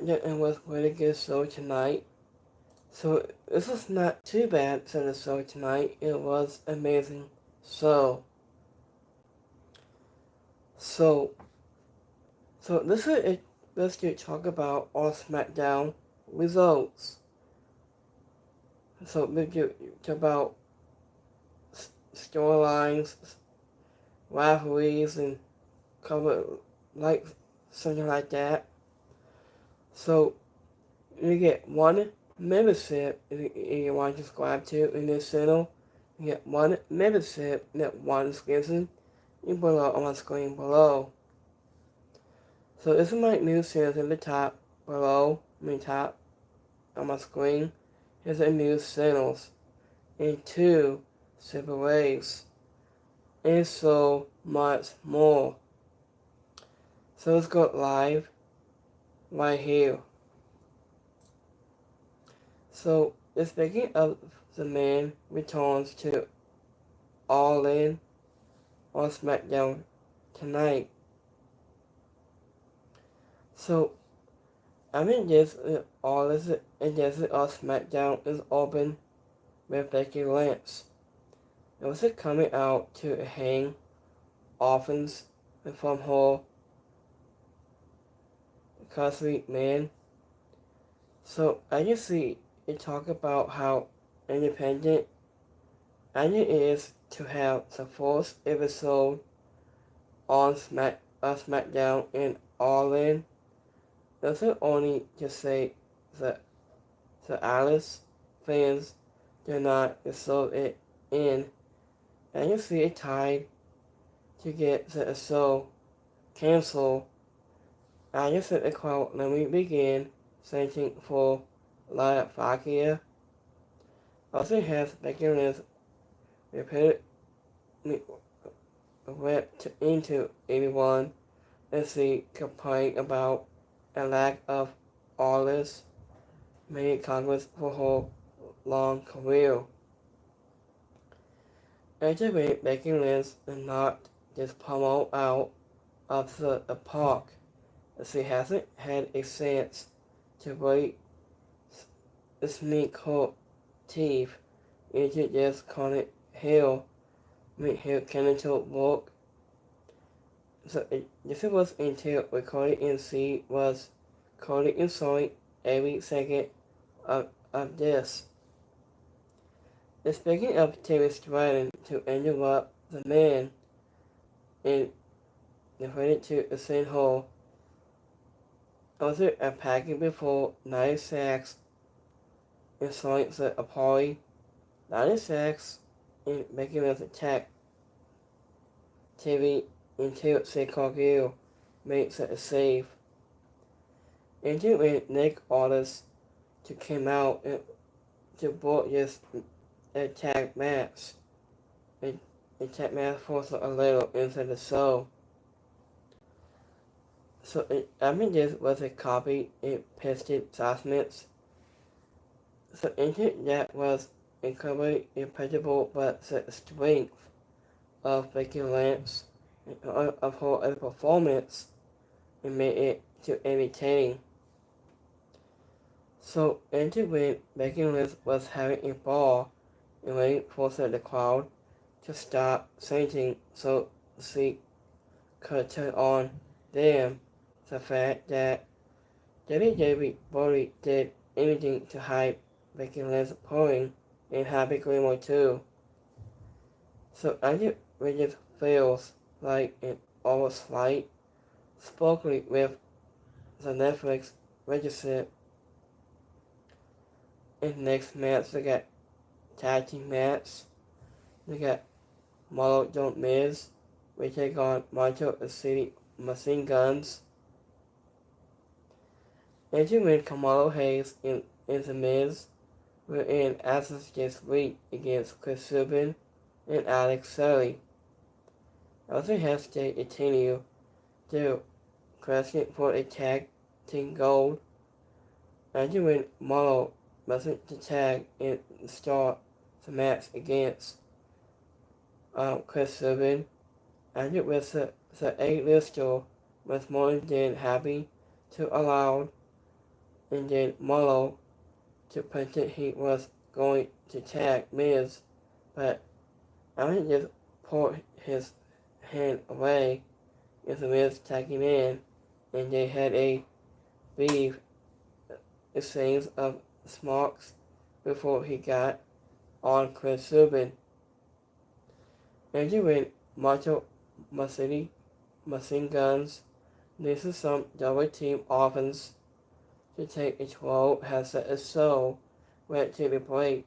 it was really good show tonight. So this was not too bad for the show tonight. It was amazing. So so so this is it. Let's get talk about all Smackdown results. So we get talk about storylines, rivalries, and cover like something like that. So you get one membership if you want to subscribe to in this channel. You get one membership and get one description below on my screen below. So this is my new channel in the top below, top on my screen. Here's the new channels in two separate ways, and so much more. So let's go live right here. So speaking of the man returns to All In on Smackdown tonight. So I mean this all this and this Smackdown is open with Becky Lynch. It was coming out to hang offense from her custody man. So I just see it talk about how independent and it is to have the first episode on SmackDown and All In. Doesn't only just say that the Alice fans do not deserve it in, and you see it tied to get the show canceled. I just said the quote, let me begin searching for La Fakia. Also has beginners repeatedly ripped into anyone as they complain about a lack of artists made Congress for her long career. Anyway, Becky Lynch is not just promo out of the park, as she hasn't had a chance to really sneak her teeth into just calling Hill, Hill Kennington work. So this was until recording and she was coding and showing every second of this. Speaking of Terry Stratton to interrupt the man and referred to send her also attacking before 9 sacks and showing the party 9 sacks and making us attack TV until Chicago makes a save. Until when Nick orders to come out and to board this attack match. Attack match forced a little into the show. So I mean this was a copy and pasted documents. So into that was incredibly impeccable, but the strength of Becky Lynch of her performance and made it to entertaining. So into when Becky Lynch was having a ball and waiting for the crowd to stop chanting so she could turn on them, the fact that WWE barely did anything to hype Becky Lynch pulling and Happy Gilmore too. So Andy Richards feels like an oversight, spoken with the Netflix register. In next match, they got tag team match. They got Marlo Don't Miz. We take on Macho and City Machine Guns. And to win Kamalo Hayes in The Miz. We're in Access this week against Chris Subin and Alex Shelley. Also has to continue to question for a tag team gold. And to win Marlo mustn't to tag and start the match against Chris Subin. And it was the A-lister was more than happy to allow and then Marlowe to pretend he was going to tag Miz, but Aaron just pulled his hand away with Miz tagging in, and they had a brief exchange of smokes before he got on Chris Subin. And you win Macho Machine Guns. This is some double team offense to take a 12 has set a show went to the break.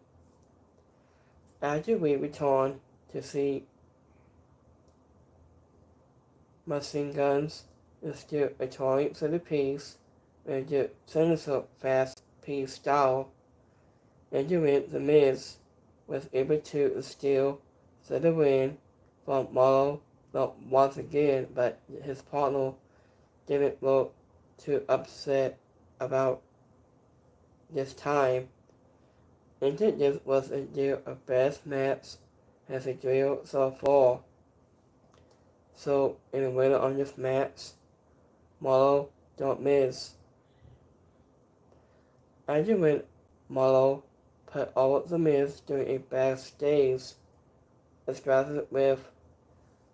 After we return to see Machine Guns is still a toy for the piece with the signature fast piece style, and you win the Miz was able to steal the win from Marlowe once again, but his partner didn't look too upset about this time. And this was a deal of best match as a drill so far. So in the winner on this match, Marlowe don't miss. As you win, Marlowe put all of the Miz during a backstage strategy with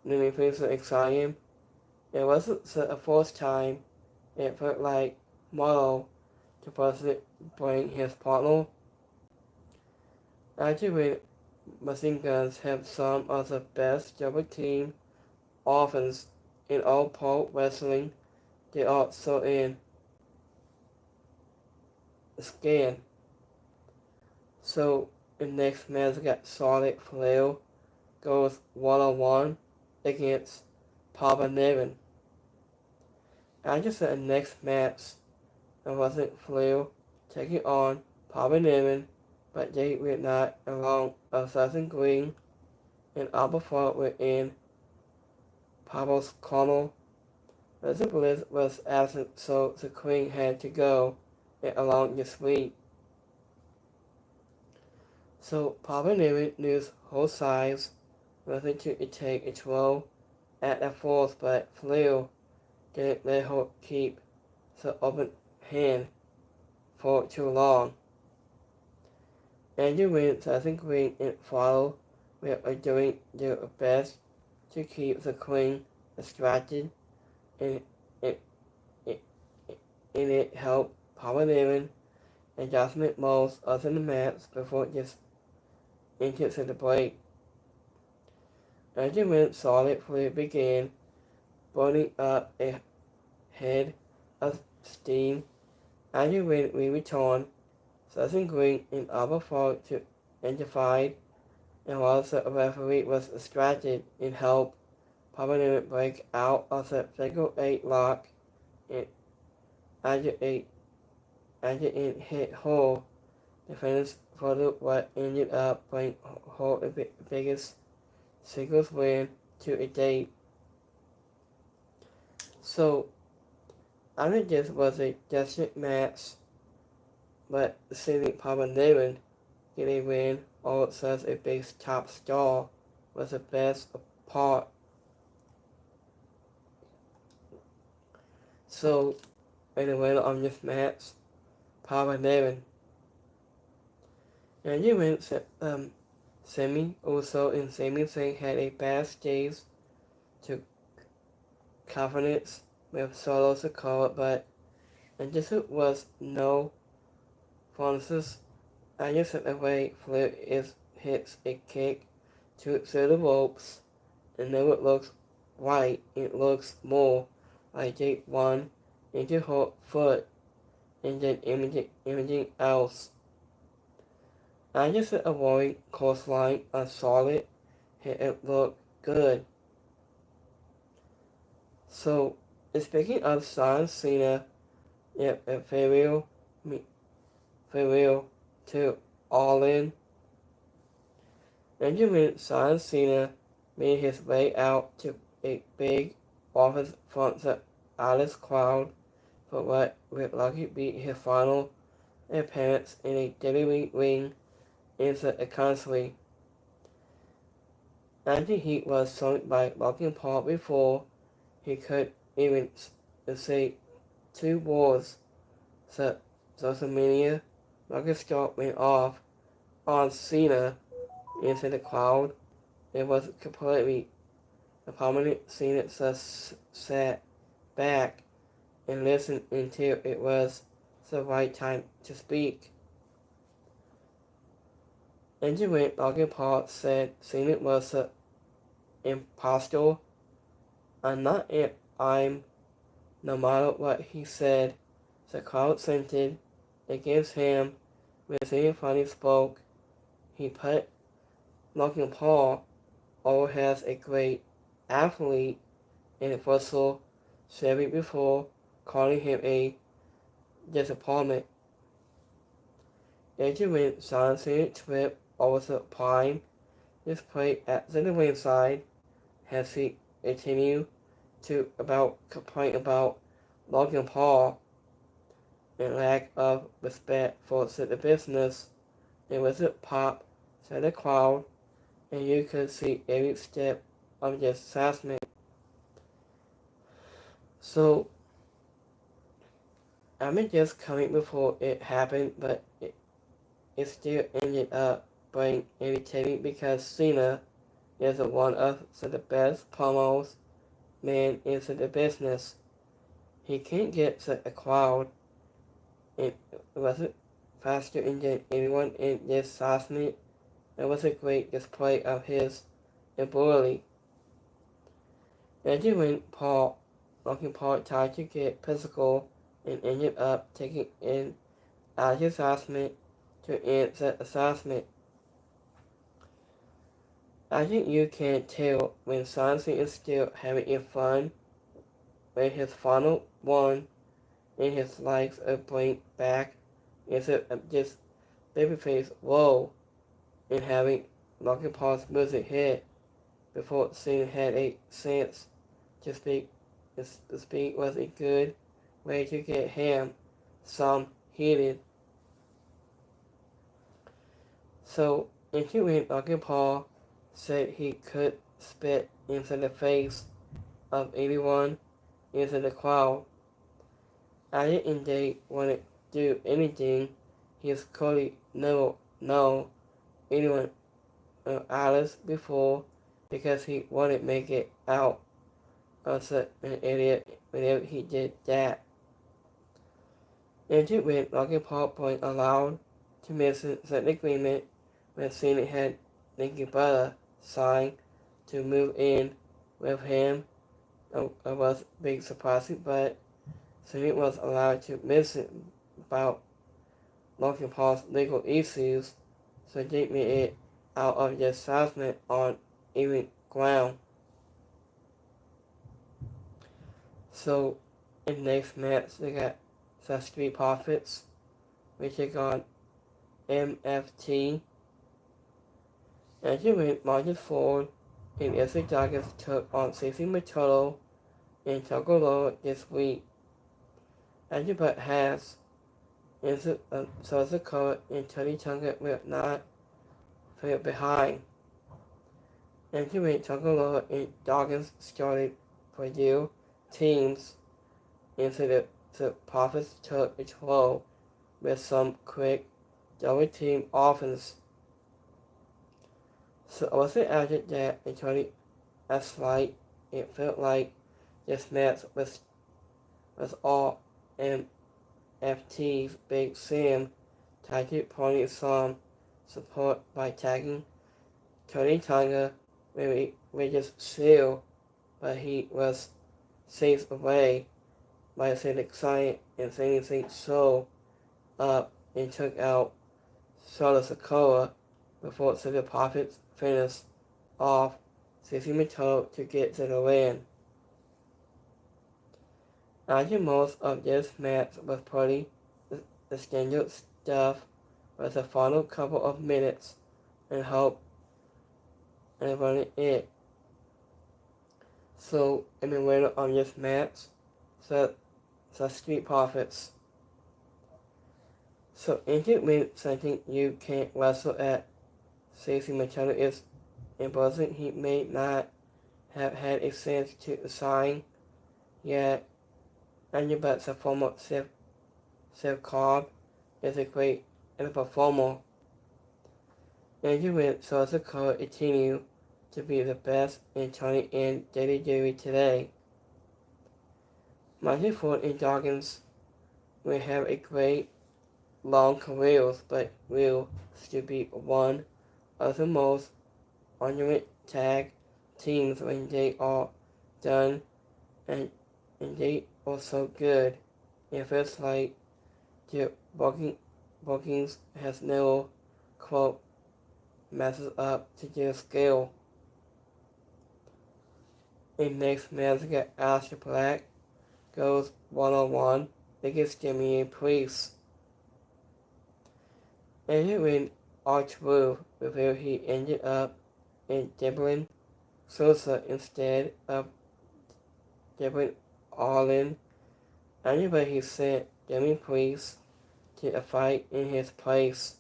many things that excite him. It wasn't the first time it felt like Marlowe to possibly bring his partner. Actually, Machine Guns have some of the best double team offense in all pro wrestling. They are so in scan. So the next match got Solid Flair goes 1-on-1 against Papa Nevin. I just said the next match it wasn't Flair taking on Papa Nevin, but they were not along Assassin Green and Alpha were in Papa's corner. Mr. Bliss was absent, so the Queen had to go along this week. So Papa Nevin used her size whether to take a 12 at the fourth, but Flair didn't let her keep the open hand for too long. Andrew wins Assassin Green and follow are doing their best to keep the Queen distracted, and it helped Papa Nevin and Jasmine most of the match before just into the break. Andrew wins Solid Flair began burning up a head of steam. Andrew win we return Assassin Green and Alpha to identify, and while the referee was distracted and helped Papa Nevin break out of the figure 8 lock, and Andrew hit her defense for what ended up bringing her the biggest singles win to a date. So I think this was a desperate match, but seeing Papa Nevin get a win or such a big top star was the best part. So, in the winner of this match, Papa Nevin. And you went Semi also and Sami Zayn had a backstage to confidence with Solo Sikoa, but and this was no Francis. I just said the way Flair hits a kick to the ropes, and then it looks right. It looks more like they won into her foot, and then anything else. I just said avoid coastline on Solid hit it look good. So speaking of John Cena, farewell to All In. Benjamin John Cena made his way out to a big office from the Alice crowd for what would likely be his final appearance in a WWE ring in the country. After he was sunk by Logan Paul before he could even say 2 words, the social media, rocket start went off on Cena into the crowd. It was completely the prominent Cena just sat back and listened until it was the right time to speak. And when Logan Paul said Cena was an impostor, I'm no matter what he said, the crowd scented against him. When Cena finally spoke, he put Logan Paul over as a great athlete and Russell said it before, calling him a disappointment. After when John Cena tripped over the pine display at the ringside, has he continued to complain about Logan Paul and lack of respect for the business. It was a pop to the crowd, and you could see every step of this assessment. So, I mean just coming before it happened, but it still ended up being irritating because Cena is one of the best promos man into the business. He can't get a crowd. It wasn't faster than anyone in this assessment. It was a great display of his ability. And when Logan Paul tried to get physical and ended up taking in as assessment to end the assessment. I think you can tell when Sansi is still having fun when his final one in his likes a blink back instead of just babyface whoa and having Logan Paul's music hit before Cena had a sense to speak. The speak was a good way to get him some heated. So into when Logan Paul said he could spit into the face of anyone into the crowd. I didn't want to do anything. He's clearly never known anyone Alice before because he wouldn't make it out as an idiot whenever he did that. And when Logan Paul point allowed to miss an agreement when Cena had Nikki Bella sign to move in with him. It was a big surprise, but Cena was allowed to miss it about Logan Paul's legal issues, so they made it out of the assessment on even ground. So in the next match, they got the Street Profits, which take on MFT. And you win Marcus Ford and Essex Doggins took on Stacey Machado and Togolo this week. Andrew Butt has South Dakota and Tony Tonga will not fall behind. Andrew win Togolo and Doggins started for you teams into the Profits took it slow with some quick double team offense. So I wasn't after that until a slight. It felt like this match was all MFT's Big Sam tried to pony some support by tagging Tony Tonga with his shield, but he was saved away by Acidic Science and Sandy Show up and took out Soda Sokoa before the Profits finished off Stacey Machado to get to the win. I think most of this match was pretty the standard stuff with the final couple of minutes and hope and running it. So in the winner of this match, the Street Profits. So into when something you can't wrestle at Stacey Machado is imposing, he may not have had a chance to sign yet. And but the former Seth Cobb is a great and a performer. Andrew Witt shows the car continue to be the best in turning in WWE today. Mighty Ford and Dawkins will have a great long careers, but will still be one of the most honored tag teams when they are done, and they are so good. It feels like their bookings has never quote messes up to their scale. In next Mexican Aleister Black goes one-on-one against Jimmy Priest. And when R-Truth revealed he ended up in Devlin Sosa instead of Devlin Arlen, anyway he sent Jimmy Priest to a fight in his place.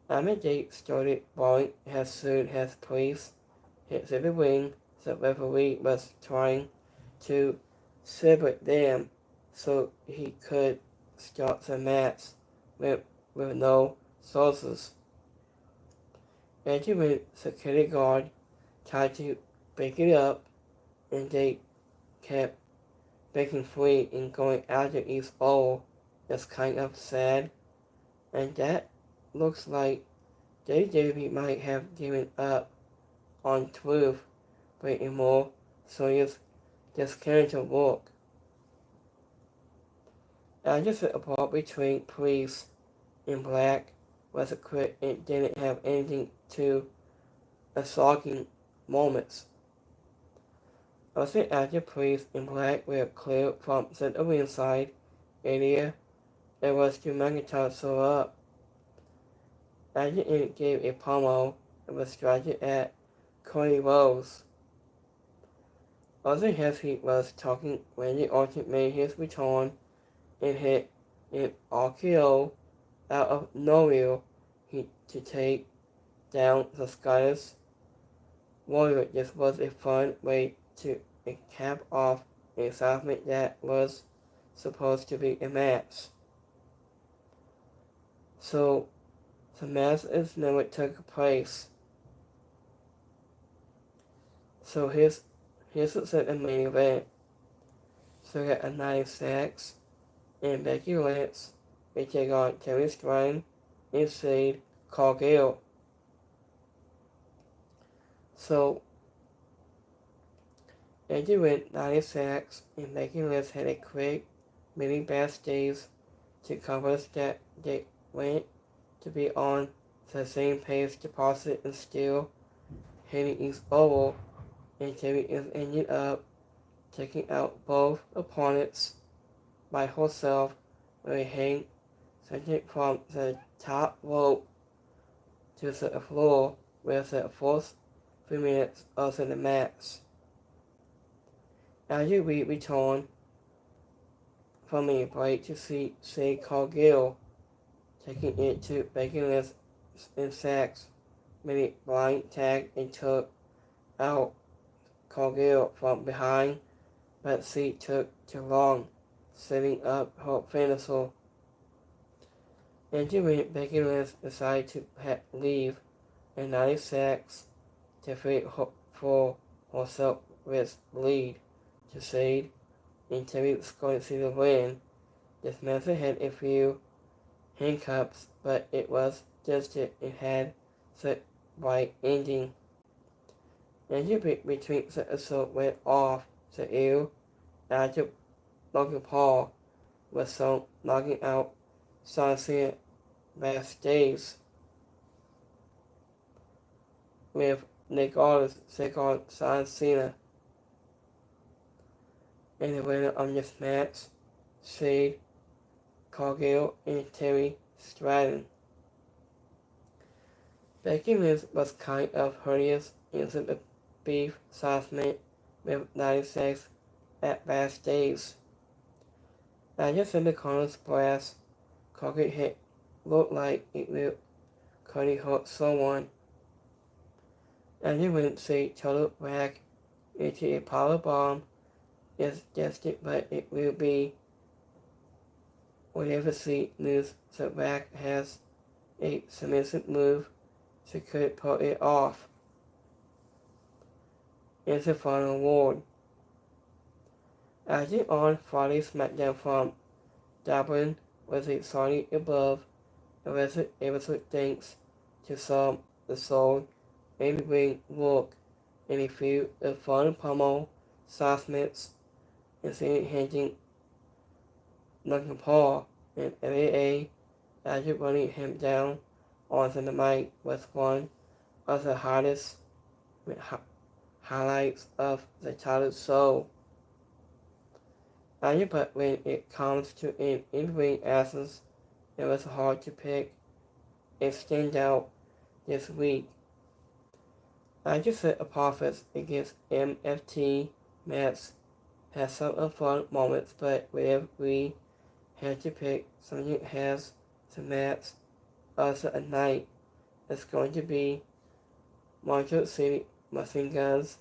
Amidate started bawling as soon as Priest hit the ring. The referee was trying to separate them so he could start the match with no sources. Benjamin security guard tried to break it up, and they kept breaking free and going after each other. It's kind of sad, and that looks like WWE might have given up on Truth, but in more serious this character work. After the brawl between Priest and Black was a quick and didn't have anything to shocking moments. Also after Priest and Black were cleared from the ringside area, it was to McIntyre show up. After it gave a promo and was distracted at Cody Rhodes. Also as he was talking, Randy Orton made his return and hit an RKO out of nowhere to take down the Scottish Warrior. This was a fun way to cap off a segment that was supposed to be a match. So the match never took place. So here's the main event. So we got a 96 and Becky Lynch. We take on Terry Strang and Sade Cargill. So Eddie went 96 and Becky Lynch had a quick mini backstage to cover that they went to be on the same page deposit and still hitting each other, and Terry ended up taking out both opponents by herself with a hang sent from the top rope to the floor with the first 3 minutes of the match. After we return from a break to see Sade Cargill taking it to Becky Lynch and Sachs made a blind tag and took out Cargill from behind, but she took too long, setting up her finisher. When Becky Lynch decided to leave, and 96 to fight for herself with lead to Sade, and Terry was going to see the win. This match had a few handcuffs, but it was just it had the right ending. And between the assault went off the air after Logan Paul was so knocking out Sunset backstage with Nick Aldis take on John Cena. And the winner of this match, Sade Cargill and Terry Stratton. Becky Lynch was kind of hurrious in the beef segment with 96 at backstage. After the corner's blast, Cargill hit looked like it would Cody hurt someone. And he went to total back into a power bomb. It's just it, but it will be whenever see news that Rack has a submissive move, she could pull it off. It's the final award. Acting on Friday's Smackdown from Dublin was a slightly above arrested episode thanks to some the soul and ring look and a few of fun pummel saucements and seeing handing Duncan Paul and LAA after running him down onto the mic was one of the hottest highlights of the title show. But when it comes to an in-ring essence, it was hard to pick a standout this week. I just set a profits against MFT match has some fun moments, but whenever we had to pick something that has some match also a night, it's going to be Montreal City Machine Guns.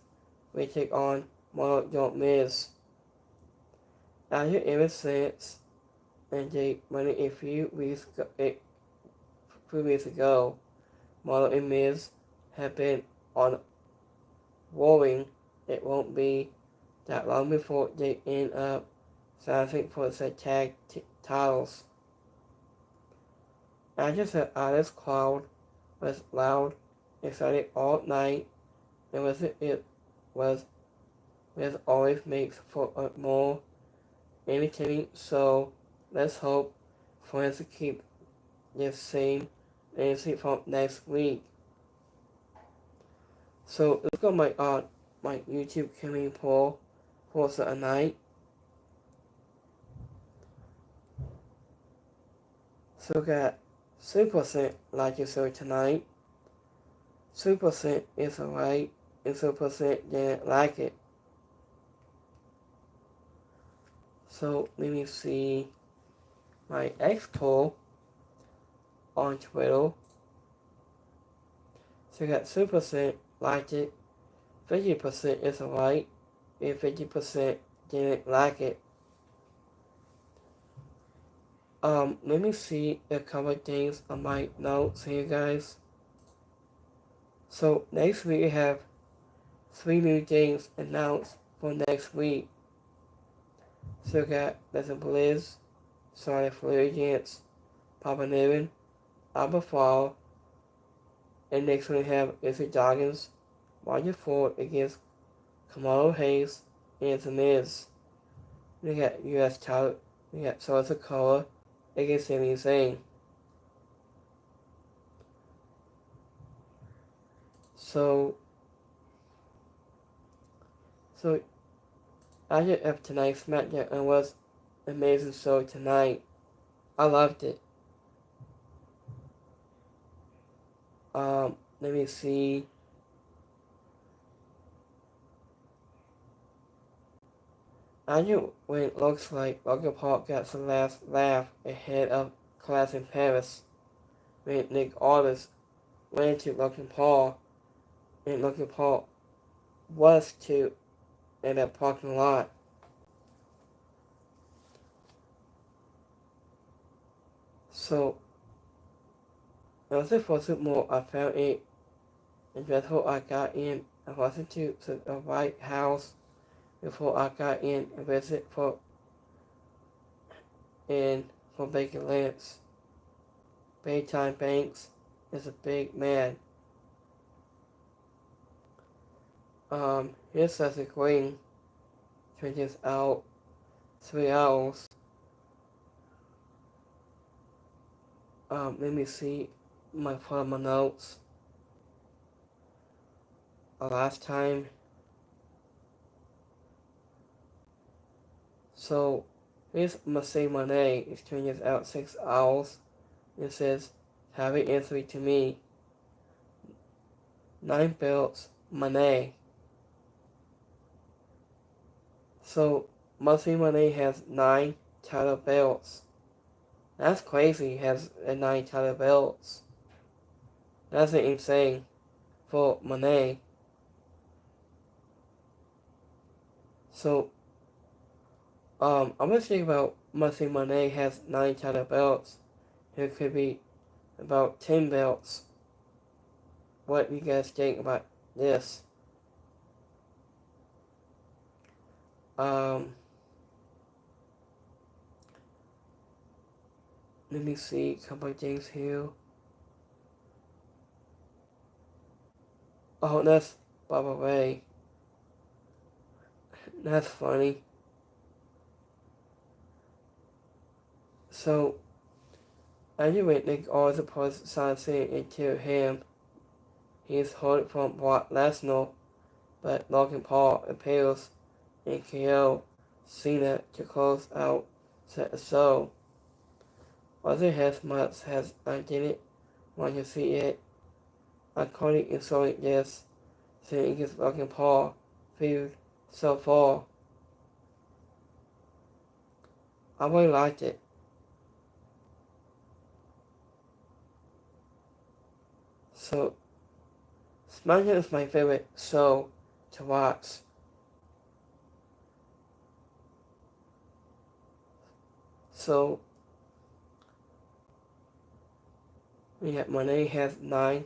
We take on Montreal Don't Miss. After ever since, and they running a few weeks ago, Montreal and Miz have been on rolling. It won't be that long before they end up signing for the tag titles. After the artist crowd was loud, excited all night, and it was always makes for a more entertaining show. Let's hope fans to keep this same energy from next week. So let's go my YouTube community poll for the night. So we got 3% like it so tonight. 3% is alright, and 3% didn't like it. So let me see my X poll on Twitter. So we got 3% liked it, 50% is alright, and 50% didn't like it. Let me see a couple of things on my notes here, guys. So next week we have 3 new things announced for next week. So we got Lesson Blizz, Sonic Flare against Papa Nevin, Alba Fall, and next one we have Izzy Doggins, Roger Ford against Kamalo Hayes, and The Miz. We got US title, we got Sosa Sokoa against Sami Zayn. So after of tonight's Smackdown, it was an amazing show tonight. I loved it. Let me see. After when it looks like Logan Paul got the last laugh ahead of class in Paris, when Nick Aldis went to Logan Paul, and Logan Paul was to in that parking lot. So, as I wasn't more, I found it dreadful. I got in, I wasn't to the White House before I got in and visit for Becky Lynch. Baytime Banks is a big man. Here's a Green stretches out 3 hours. Let me see my notes. Last time. So here's Massey Monet. It stretches out 6 hours. It says, have it answer to me. 9 belts, Monet. So Massey Monet has 9 title belts. That's crazy. He has 9 title belts. That's insane for Monet. So I'm gonna think about Muscle Monet has 9 title belts. There could be about 10 belts. What do you guys think about this? Let me see a couple of things here. Oh, that's Bubba Ray. That's funny. So, I didn't think all the posts sign into him. He is heard from Brock Lesnar, but Logan Paul appeals in KO Cena to close out the show. Other half months has I didn't want to see it. According to showing this, saying against Logan Paul feud so far. I really liked it. So, Smackdown is my favorite show to watch. So, yeah, Monet has 9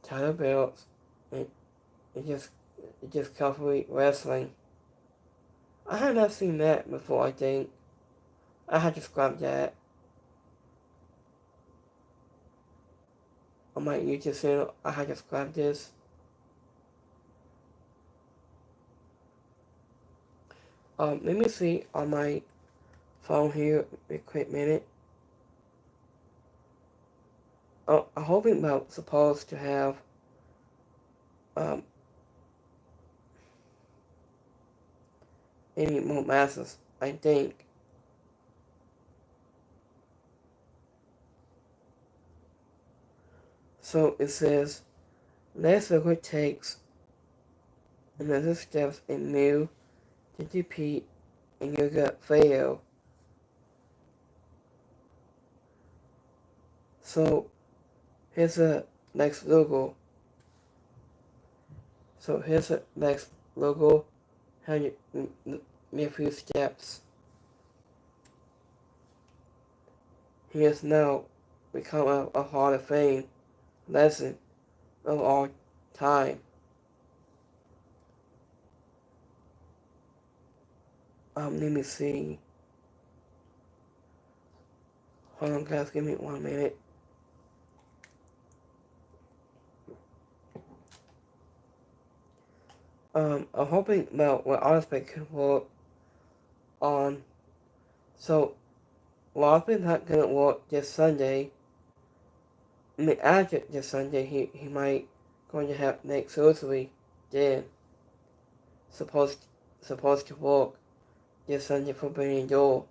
title belts, and it just comfortably wrestling. I had not seen that before, I think. I had to scrap that on my YouTube channel. I had to scrap this. Let me see on my phone here a quick minute. Oh, I'm hoping about supposed to have any more matches, I think. So it says, let's look what it takes another steps in new to defeat and you got fail. So here's the next logo. So here's the next logo. How you make a few steps. Here's now become a Hall of Fame lesson of all time. Let me see. Hold on, guys, give me 1 minute. I'm hoping about what Osprey could work on. So, Osprey's not gonna work this Sunday. I mean, after this Sunday, he might going to have neck surgery. Then, supposed to work this Sunday for Billion Door.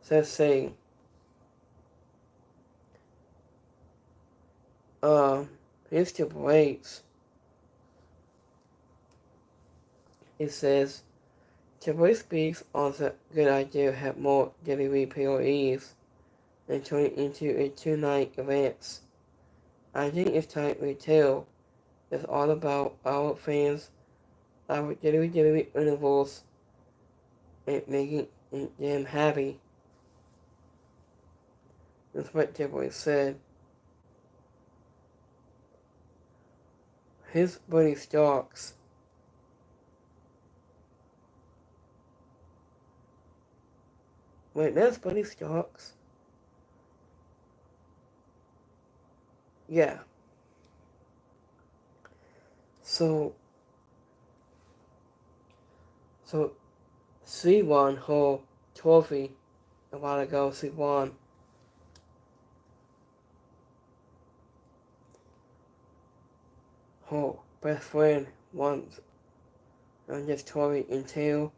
So let's see. Here's the breaks. It says, Triple H speaks on the good idea to have more WWE employees and turn it into a 2-night event. I think it's time retail is all about our fans, our WWE universe, and making them happy. That's what Triple H said. His buddy Starks. Wait, that's Buddy Starks? Yeah. So she won her trophy a while ago. She won. Her best friend won this trophy until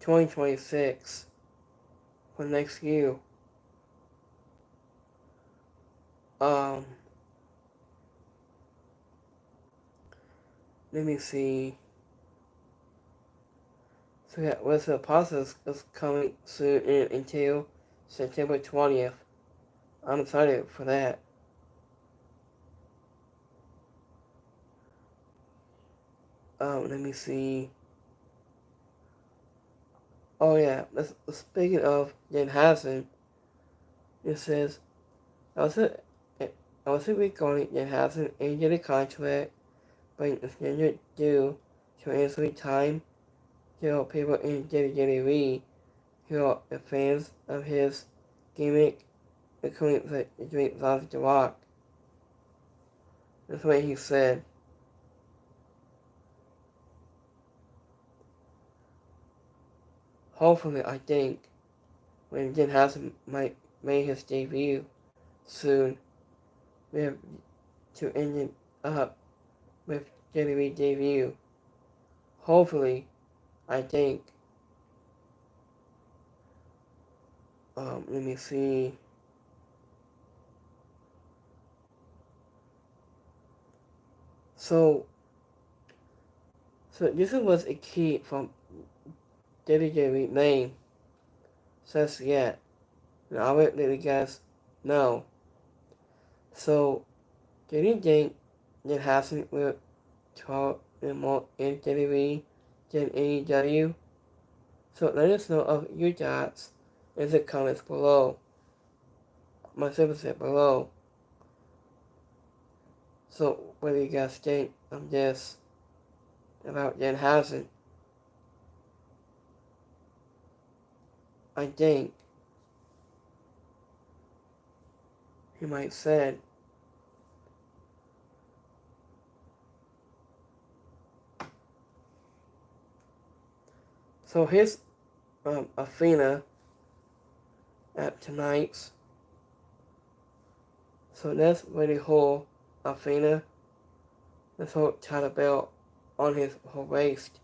2026 for next year. Let me see. So yeah, Wizard of Process is coming soon until September 20th. I'm excited for that. Let me see. Oh yeah, speaking of Jen Hassan, it says, I was regarding Jen Hassan ended the contract, but extended due to answering time to people in WWE who are fans of his gimmick, including the Drake loves The Rock. That's what he said. Hopefully, I think, when Jen Hassan might make his debut soon, we have to end it up with WWE debut. Hopefully, I think. Let me see. So this was a key from WWE name. Says yet. And I will let you guys know. So, do you think that Hassan will talk more in WWE than AEW? So let us know of your thoughts in the comments below. My said below. So what do you guys think of this about Jen Hassan? I think he might said so here's Athena at tonight's. So that's really cool. Athena. This whole title belt on his whole waist.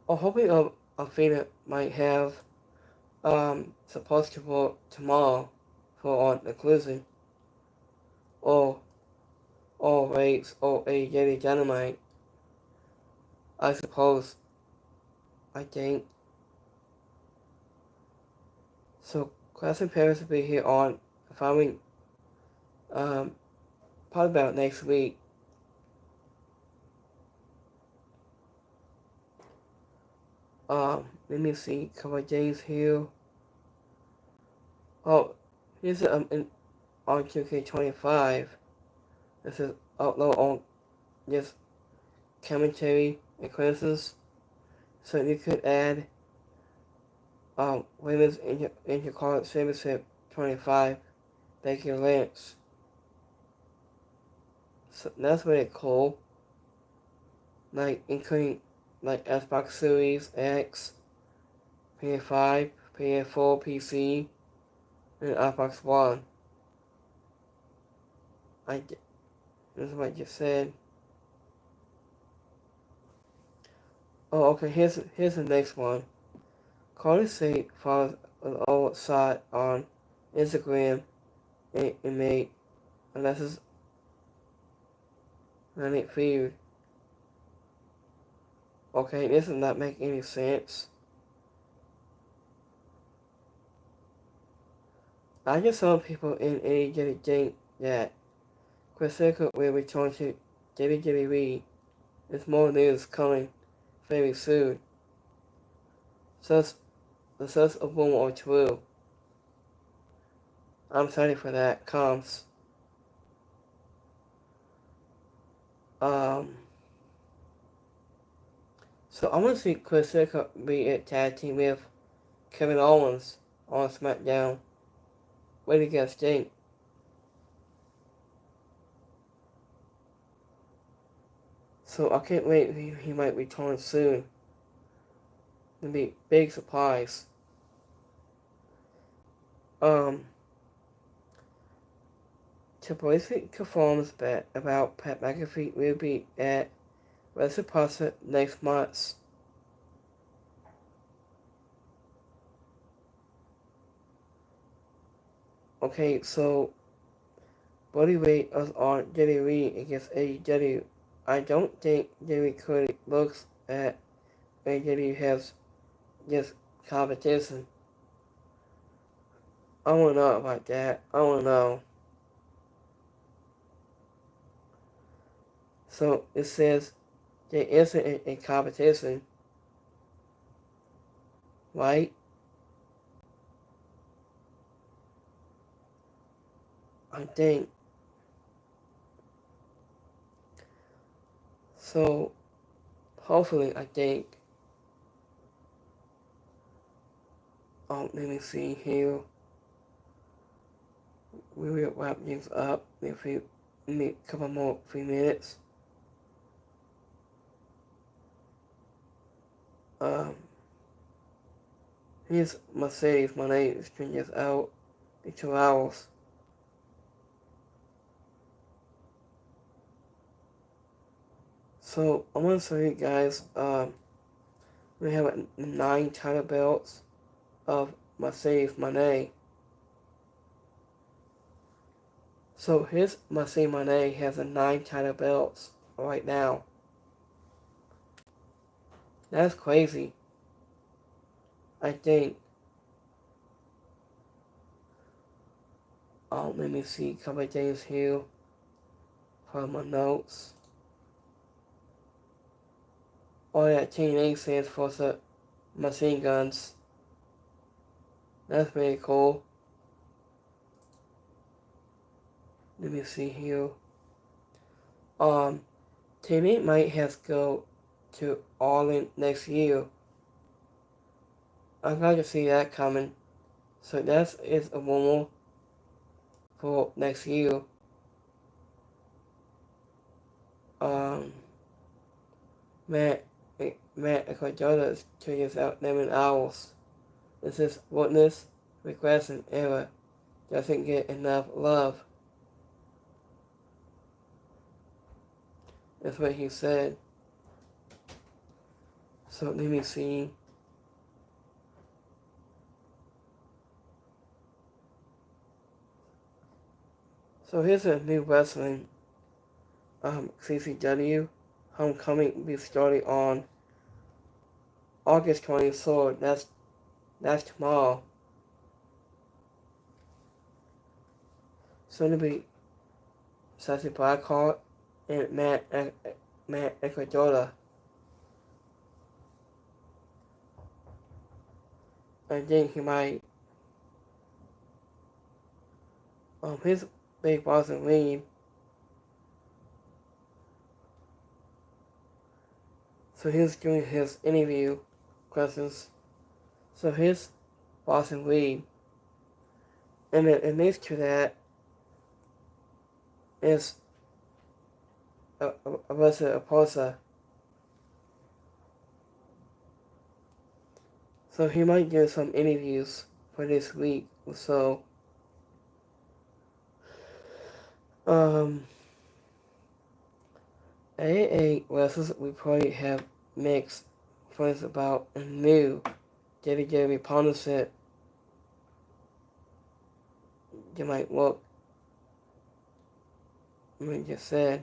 I'm hoping Athena might have supposed to work tomorrow for on the closing or race or a Yeti Dynamite. I suppose. I think. So Classic Paris will be here on the following probably about next week. Let me see, couple of days here. Oh, here's on 2K25. This is upload on just commentary and quizzes. So you could add women's intercard championship 25 Becky Lynch. So that's really cool. Like including like Xbox Series X, PS5, PS4, PC, and Xbox One. This is what I just said. Oh, okay. Here's the next one. Carly State follows an old side on Instagram and made Alexis Manic feud. Okay, this does not make any sense. I just saw people in AEW think that Chris Jericho will return to WWE. There's more news coming very soon. Such a rumor or true. I'm excited for that comes. So I want to see Chris Jericho be a tag team with Kevin Owens on Smackdown. What do you guys think? So I can't wait. He might return soon. It'll be a big surprise. Triple H confirms that about Pat McAfee will be at WrestlePalooza next month. Okay, so bodyweight is on WWE against AEW. I don't think WWE could looks at AEW has just competition. I don't know about that. I don't know. So it says there isn't a competition, right? I think. So, hopefully, I think, let me see here. We will wrap things up in a couple more 3 minutes. Um, here's Mercedes. My name is stretches out in 2 hours. So I want to show you guys. We have 9 title belts of Mercedes Monet. So his Mercedes Monet has 9 title belts right now. That's crazy. I think. Let me see a couple of things here from my notes. Oh yeah, Team A stands for the machine guns. That's very cool. Let me see here. Team A might have to go to Ireland next year. I'm glad to see that coming. So that is a rumor for next year. Matt Ecuador is 2 years out 11 hours. This is witness regression error. Doesn't get enough love. That's what he said. So let me see. So here's a new wrestling CCW Homecoming will be starting on August 23rd. That's tomorrow. So it'll be Sassy Blackheart and Matt Ecuador. I think he might. His big boss and lead. So he's doing his interview questions. So his boss and lead. And then next to that is Alyssa Oposa. So he might do some interviews for this week or so. AA wrestlers we probably have mixed feelings about a new WWE partnership. You might look, I just said.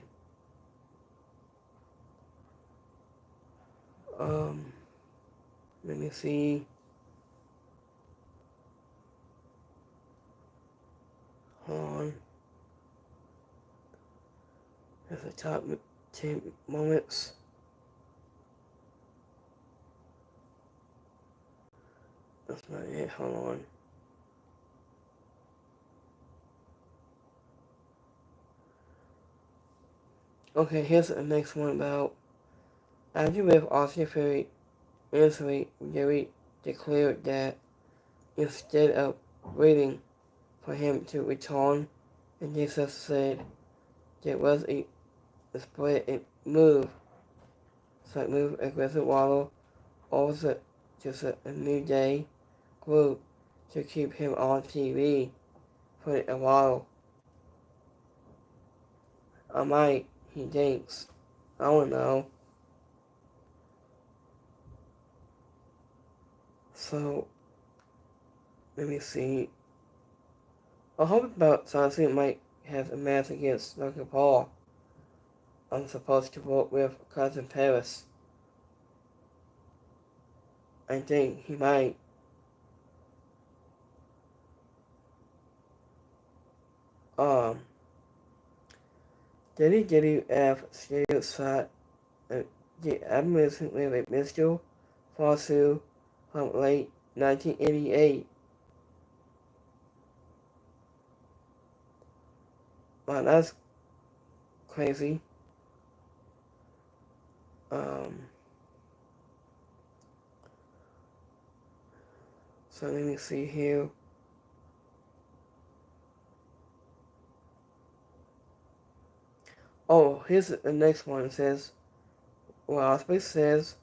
Let me see. Hold on. There's the top 10 moments. That's not it. Hold on. Okay, here's the next one about after with Austin Theory instantly Jerry declared that instead of waiting for him to return, and Jesus said there was a split a move. So move aggressive Waddle, or was it just a New Day group to keep him on TV for a while? I might, he thinks. I don't know. So, let me see. I hope about Sasha might have a match against Logan Paul. I'm supposed to work with Cousin Paris. I think he might. WWF scheduled shot the admission with a Mr. Fossil from late 1988. Wow, that's crazy. So let me see here. Oh, here's the next one. It says, well, Osprey says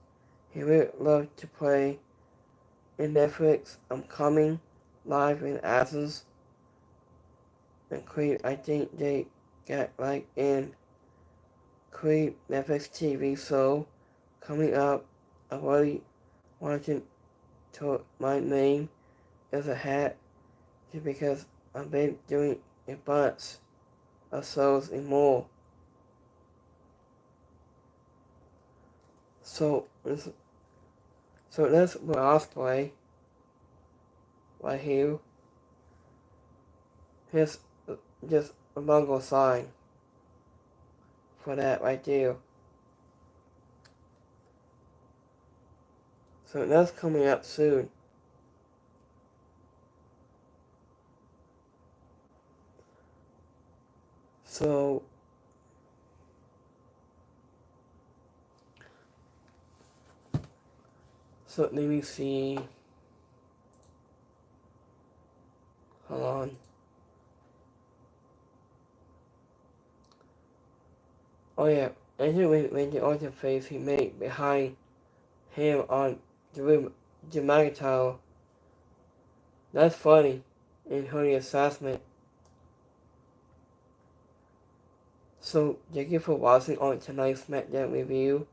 he would love to play in Netflix. I'm coming live in Athens and Creed. I think they got like in Creed Netflix TV show coming up. I really wanted to my name as a hat just because I've been doing a bunch of shows and more. So that's what I'll play right here. Here's just a logo sign for that right there. So that's coming up soon. So let me see. Hold on. Oh yeah, enter with the interface he made behind him on the Magneto. That's funny in her assessment. So thank you for watching on tonight's Smackdown review.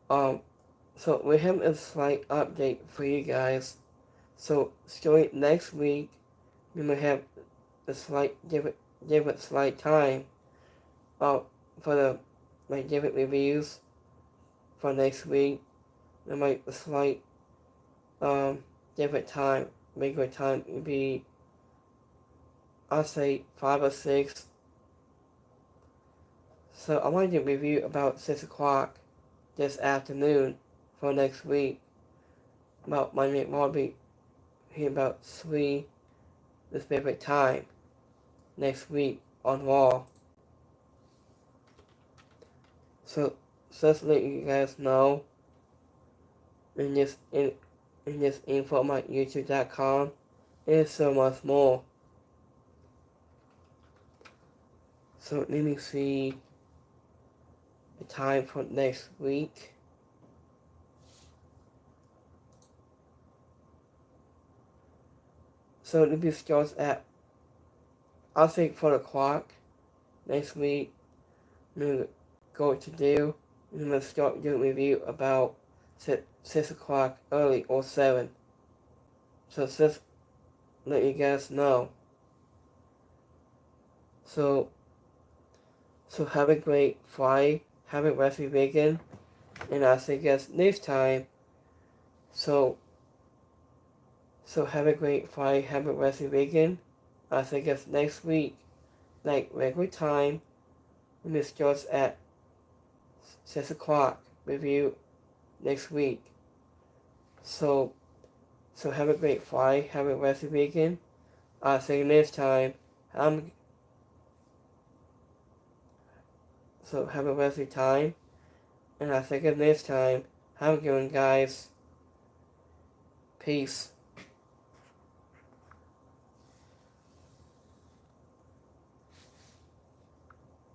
So we have a slight update for you guys. So starting next week, we may have a slight different slight time for the different reviews for next week. There might be a slight different time. Regular time would be, I'll say 5 or 6. So I wanted to review about 6 o'clock this afternoon for next week. About my name will be here about 3 this favorite time next week on Raw. So just to let you guys know, in this info on my YouTube.com, and so much more. So let me see the time for next week. So it will be starts at, I'll say 4 o'clock next week. I'm going to go to do. I'm going to start doing a review about 6 o'clock early or 7. So just let you guys know. So have a great Friday. Have a restful weekend. And I'll see you guys next time. So have a great Friday. Have a restful weekend. I'll see you guys next week. Like regular time. And it starts at 6 o'clock. Review next week. So have a great Friday. Have a restful weekend. I'll see you next time. So have a restful time. And I'll see you next time. Have a good one, guys. Peace.